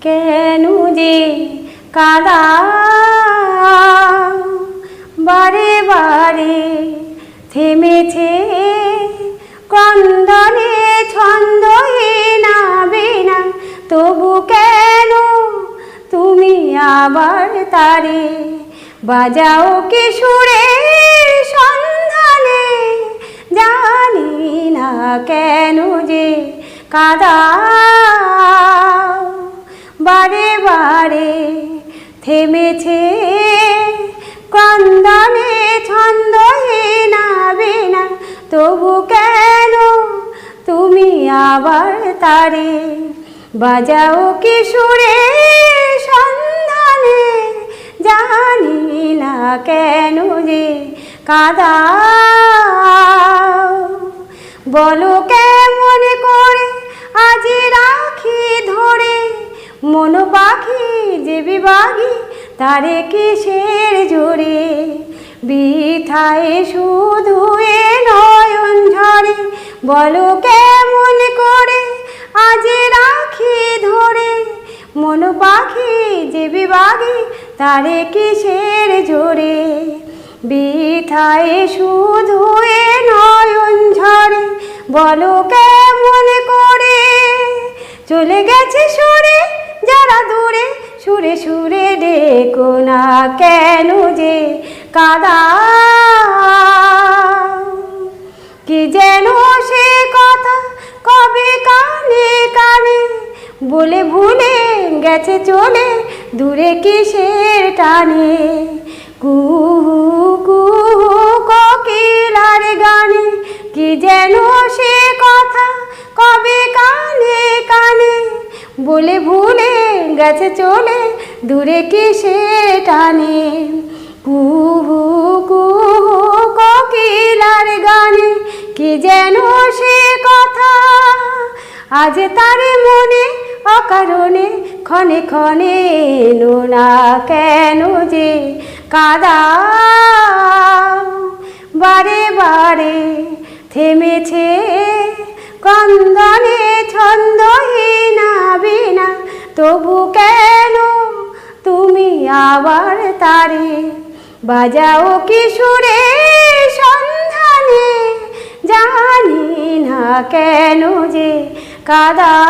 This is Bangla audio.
কেন যে কাঁদাও বারে বারে থেমেছে ক্রন্দনে ছন্দহীন বীণা, তবু কেন তুমি আবার তারে বাজাও কি সুরের সন্ধানে, জানি না কেন যে কাঁদাও বারে বারে থেমেছে ক্রন্দনে ছন্দহীন বীণা, তবু কেন তুমি আবার তারে বাজাও কি সুরের সন্ধানে, জানি না কেন যে কাঁদাও। বলো কেমন করে আজ রাখি ধরে মন পাখি যে বিভাগী, তারে কিসের জোরে বৃথায় শুধু এ নয়ন ঝরে। বলো কেমন করে আজ রাখি ধরে মন পাখি যে বিভাগী, তারে কিসের জোরে বৃথায় শুধু এ নয়ন ঝরে। বলো কেমন করে চলে গেছে সুরে যারা দূরে, সুরে সুরে ডেকো না কেন যে কাঁদাও। কি যেন সে কথা কবে কানে কানে বলে ভুলে গেছে চলে দূরে কিসের টানে, কুহু কুহু কোকিলার গানে। কি যেন সে কথা কবে কানে কানে বলে ভুলে গেছে চলে দূরে কিসের টানে, কুহু কুহু কোকিলার গানে। কি যেন সে কথা আজ তার মনে অকারণে ক্ষণে ক্ষণে এলো না কেন যে কাঁদাও। বারে বারে থেমেছে ক্রন্দনে ছন্দহীন বীণা, তবু কেন তুমি আবার তারে বাজাও কি সুরের সন্ধানে, জানি না কেন যে কাঁদাও।